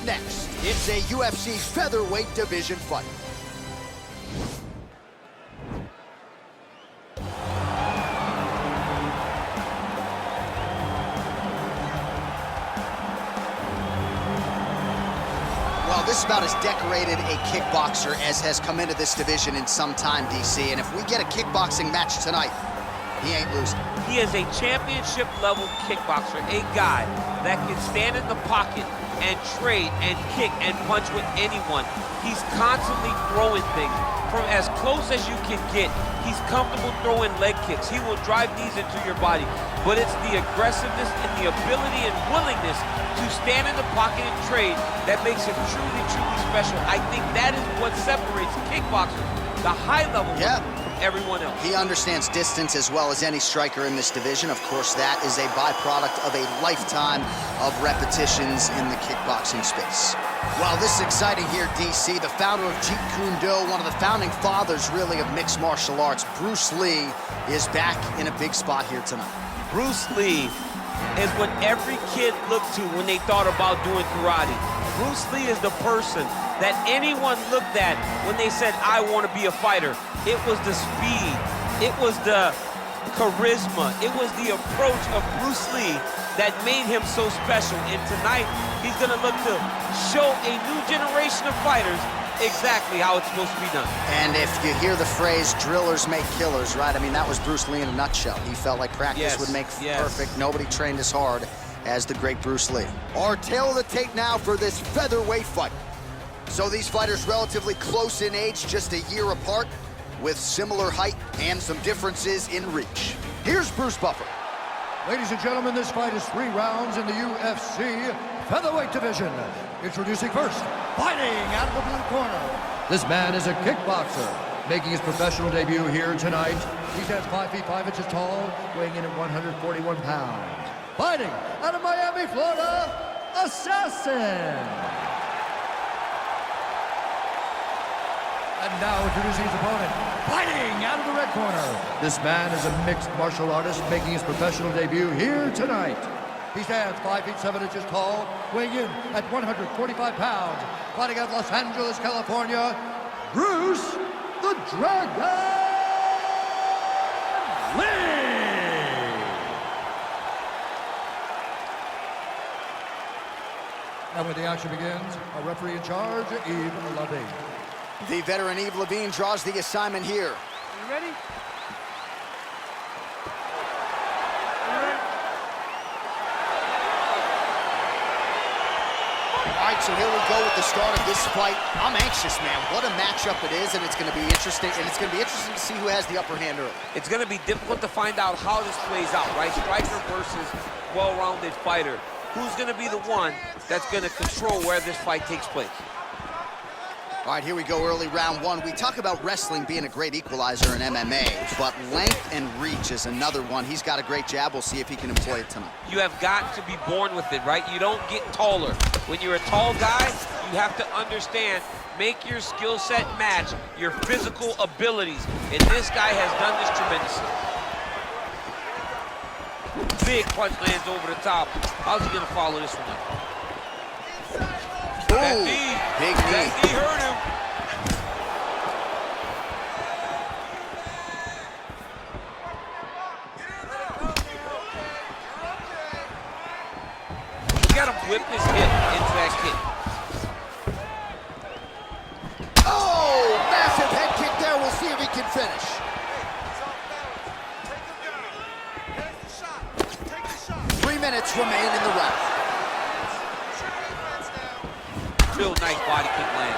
next. It's a UFC featherweight division fight. Well, this is about as decorated a kickboxer as has come into this division in some time, DC. And if we get a kickboxing match tonight, he ain't losing. He is a championship-level kickboxer, a guy that can stand in the pocket and trade and kick and punch with anyone. He's constantly throwing things from as close as you can get. He's comfortable throwing leg kicks. He will drive these into your body. But it's the aggressiveness and the ability and willingness to stand in the pocket and trade that makes him truly, truly special. I think that is what separates kickboxers, the high level, from everyone else. He understands distance as well as any striker in this division. Of course, that is a byproduct of a lifetime of repetitions in the kickboxing space. Well, this is exciting here, DC. The founder of Jeet Kune Do, one of the founding fathers, really, of mixed martial arts, Bruce Lee, is back in a big spot here tonight. Bruce Lee is what every kid looked to when they thought about doing karate. Bruce Lee is the person that anyone looked at when they said, I want to be a fighter. It was the speed, it was the charisma, it was the approach of Bruce Lee that made him so special. And tonight, he's gonna look to show a new generation of fighters exactly how it's supposed to be done. And if you hear the phrase, drillers make killers, right? I mean, that was Bruce Lee in a nutshell. He felt like practice would make perfect. Nobody trained as hard as the great Bruce Lee. Our tail of the tape now for this featherweight fight. So these fighters relatively close in age, just a year apart, with similar height and some differences in reach. Here's Bruce Buffer. Ladies and gentlemen, this fight is 3 rounds in the UFC featherweight division. Introducing first, fighting out of the blue corner. This man is a kickboxer, making his professional debut here tonight. He stands 5 feet 5 inches tall, weighing in at 141 pounds. Fighting out of Miami, Florida, Assassin. And now introducing his opponent, fighting out of the red corner. This man is a mixed martial artist making his professional debut here tonight. He stands 5 feet 7 inches tall, weighing in at 145 pounds. Fighting out of Los Angeles, California, Bruce the Dragon Lee. And when the action begins, a referee in charge, Yves Levine. The veteran Yves Levine draws the assignment here. You ready? All right, so here we go with the start of this fight. I'm anxious, man. What a matchup it is, and it's going to be interesting. And it's going to be interesting to see who has the upper hand early. It's going to be difficult to find out how this plays out, right? Striker versus well-rounded fighter. Who's going to be the one that's going to control where this fight takes place? All right, here we go, early round one. We talk about wrestling being a great equalizer in MMA, but length and reach is another one. He's got a great jab. We'll see if he can employ it tonight. You have got to be born with it, right? You don't get taller. When you're a tall guy, you have to understand, make your skill set match your physical abilities. And this guy has done this tremendously. Big punch lands over the top. How's he gonna follow this one up? That knee, big knee. That knee hurt him. Look at him whip his hip into that kick. Oh, massive head kick there. We'll see if he can finish. 3 minutes remain in the round. Real nice body kick land.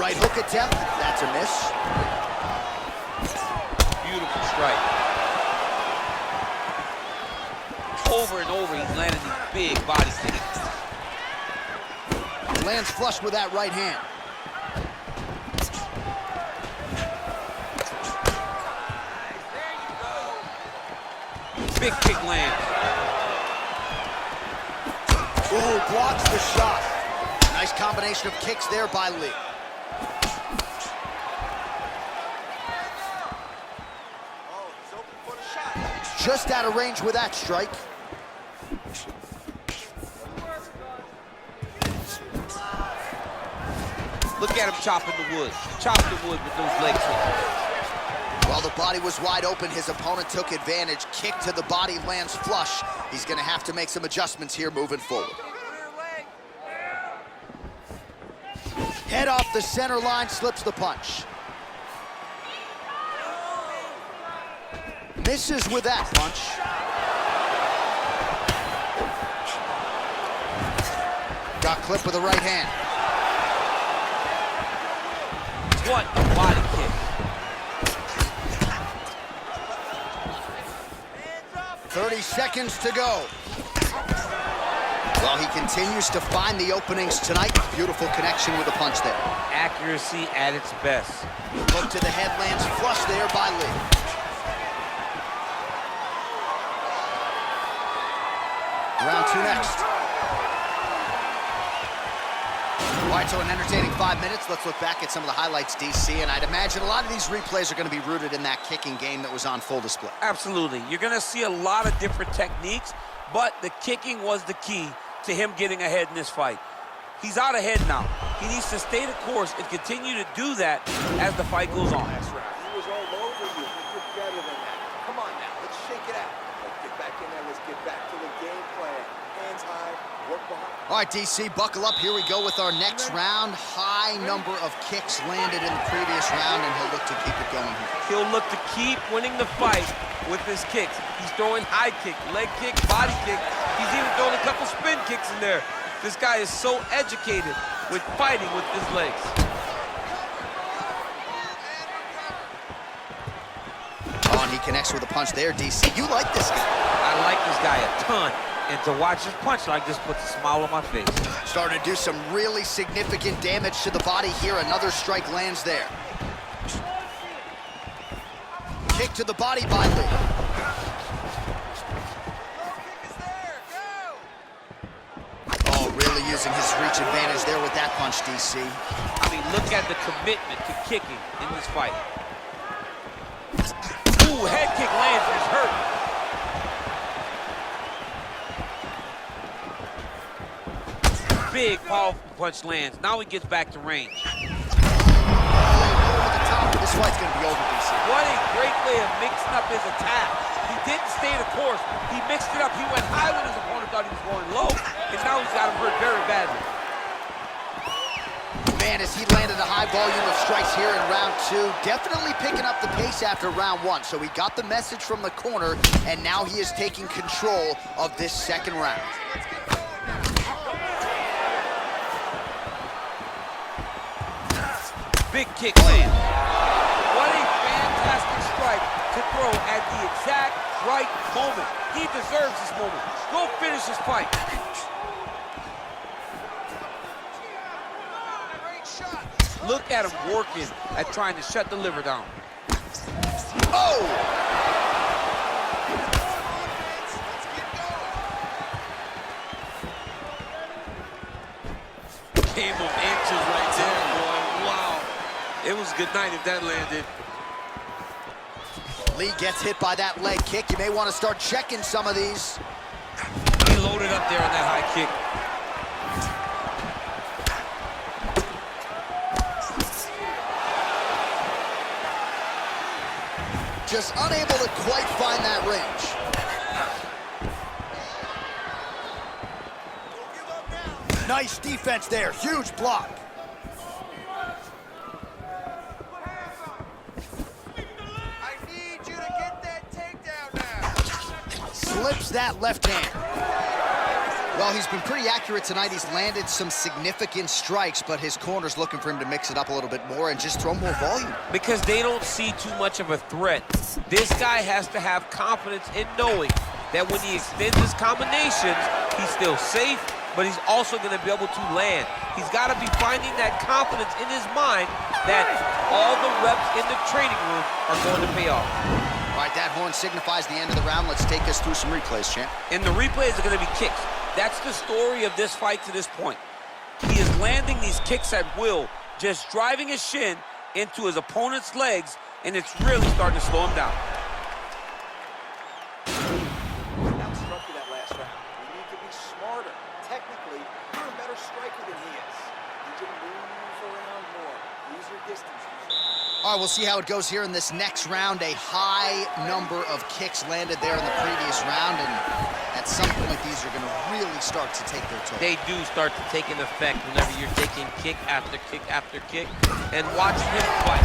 Right hook attempt, that's a miss. Beautiful strike. Over and over, he's landing these big body kicks. Lands flush with that right hand. Big kick lands. Ooh, blocks the shot. Nice combination of kicks there by Lee. Just out of range with that strike. Look at him chopping the wood. Chopping the wood with those leg kicks. Well, the body was wide open. His opponent took advantage. Kick to the body lands flush. He's going to have to make some adjustments here moving forward. Head off the center line, slips the punch. Misses with that punch. Got clipped with the right hand. What a body kick. 30 seconds to go. Well, he continues to find the openings tonight. Beautiful connection with the punch there. Accuracy at its best. Hook to the head lands flush there by Lee. Round 2 next. All right, so an entertaining 5 minutes. Let's look back at some of the highlights, DC, and I'd imagine a lot of these replays are going to be rooted in that kicking game that was on full display. Absolutely. You're going to see a lot of different techniques, but the kicking was the key to him getting ahead in this fight. He's out ahead now. He needs to stay the course and continue to do that as the fight goes on. That's right. He was all over you. You're better than that. Come on now, let's shake it out. Let's get back in there. Let's get back to the game plan. Hands high, work behind. All right, DC, buckle up. Here we go with our next round. High number of kicks landed in the previous round, and he'll look to keep it going here. He'll look to keep winning the fight with his kicks. He's throwing high kick, leg kick, body kick. He's even throwing a couple spin kicks in there. This guy is so educated with fighting with his legs. Oh, and he connects with a punch there, DC. You like this guy. I like this guy a ton. And to watch his punch like this puts a smile on my face. Starting to do some really significant damage to the body here. Another strike lands there. Kick to the body by Lee. Oh, really using his reach advantage there with that punch, DC. I mean, look at the commitment to kicking in this fight. Ooh, head kick lands, it's hurt. Big, powerful punch lands. Now he gets back to range. This fight's gonna be over, DC. What a great way of mixing up his attack. He didn't stay the course. He mixed it up. He went high when his opponent thought he was going low, and now he's got him hurt very badly. Man, as he landed a high volume of strikes here in round 2, definitely picking up the pace after round 1. So he got the message from the corner, and now he is taking control of this second round. Big kick land. What a fantastic strike to throw at the exact right moment. He deserves this moment. Go finish his fight. Look at him working at trying to shut the liver down. Oh! Game of inches right there, boy. Wow. It was a good night if that landed. Lee gets hit by that leg kick. You may want to start checking some of these. He loaded up there on that high kick. Just unable to quite find that range. Nice defense there, huge block. I need you to get that takedown now. Slips that left hand. Well, he's been pretty accurate tonight. He's landed some significant strikes, but his corner's looking for him to mix it up a little bit more and just throw more volume. Because they don't see too much of a threat. This guy has to have confidence in knowing that when he extends his combinations, he's still safe, but he's also going to be able to land. He's got to be finding that confidence in his mind that all the reps in the training room are going to pay off. All right, that horn signifies the end of the round. Let's take us through some replays, champ. And the replays are going to be kicks. That's the story of this fight to this point. He is landing these kicks at will, just driving his shin into his opponent's legs, and it's really starting to slow him down. Outstructed that last round. We need to be smarter. Technically, you're a better striker than he is. You need to move half a round more. Use your distance. All right, we'll see how it goes here in this next round. A high number of kicks landed there in the previous round, and at some point, these are going to really start to take their toll. They do start to take an effect whenever you're taking kick after kick after kick, and watch him fight.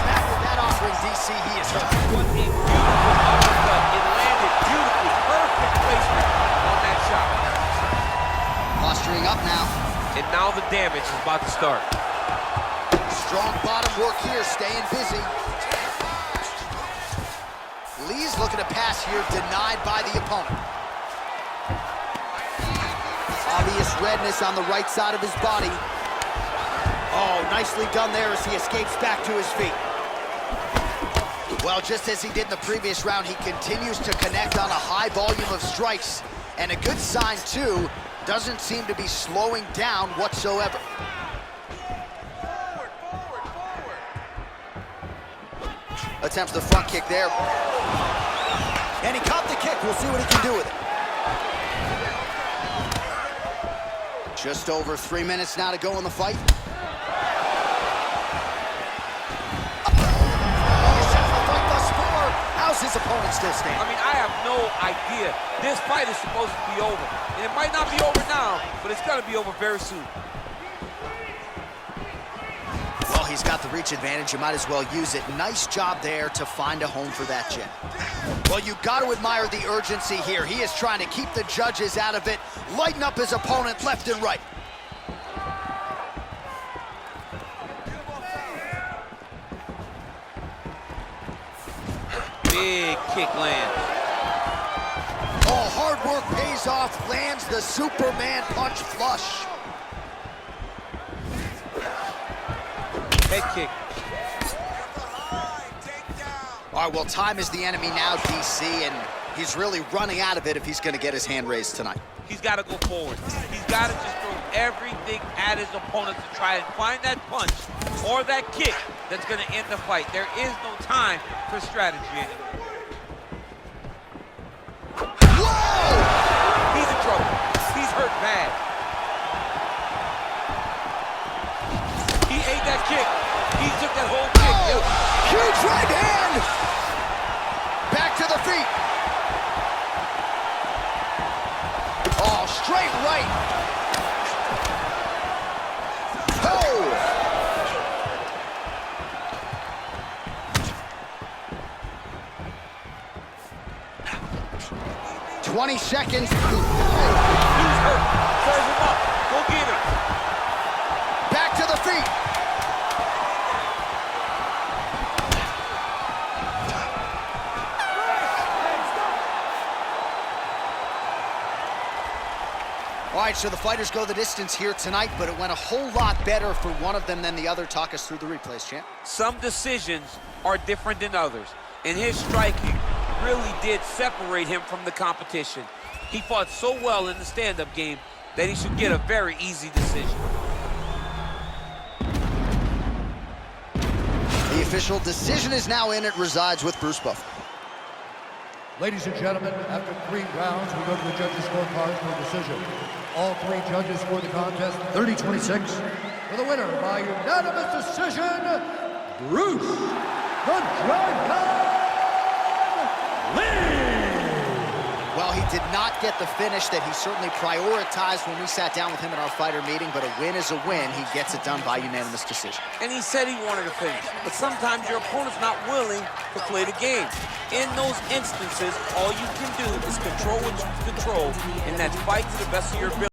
Back with that offering, DC, he is hurt. What a beautiful uppercut. It landed beautifully. Perfect placement on that shot. Posturing up now. And now the damage is about to start. Strong bottom work here, staying busy. Lee's looking to pass here, denied by the opponent. Obvious redness on the right side of his body. Oh, nicely done there as he escapes back to his feet. Well, just as he did in the previous round, he continues to connect on a high volume of strikes. And a good sign, too, doesn't seem to be slowing down whatsoever. Attempts the front kick there. And he caught the kick. We'll see what he can do with it. Just over 3 minutes now to go in the fight. How's his opponent still standing? I mean, I have no idea. This fight is supposed to be over. And it might not be over now, but it's gonna be over very soon. Well, he's got the reach advantage. You might as well use it. Nice job there to find a home for that jab. Well, you got to admire the urgency here. He is trying to keep the judges out of it, lighten up his opponent left and right. Big kick lands. Oh, hard work pays off. Lands the Superman punch flush. Head kick. All right, well, time is the enemy now, DC, and he's really running out of it if he's going to get his hand raised tonight. He's got to go forward. He's got to just throw everything at his opponent to try and find that punch or that kick that's going to end the fight. There is no time for strategy anymore. Whoa! He's in trouble. He's hurt bad. He ate that kick. He took that whole kick. Oh, huge right hand! Back to the feet. Oh, straight right. Oh! 20 seconds. He's hurt. Serve him up. Go get him. Back to the feet. All right, so the fighters go the distance here tonight, but it went a whole lot better for one of them than the other. Talk us through the replays, champ. Some decisions are different than others, and his striking really did separate him from the competition. He fought so well in the stand-up game that he should get a very easy decision. The official decision is now in. It resides with Bruce Buffer. Ladies and gentlemen, after 3 rounds, we go to the judges' scorecards for decision. All 3 judges scored the contest 30-26. For the winner by unanimous decision, Bruce the Dragon Lee! Well, he did not get the finish that he certainly prioritized when we sat down with him at our fighter meeting, but a win is a win. He gets it done by unanimous decision. And he said he wanted to finish, but sometimes your opponent's not willing to play the game. In those instances, all you can do is control what you can control, and that's fight to the best of your ability.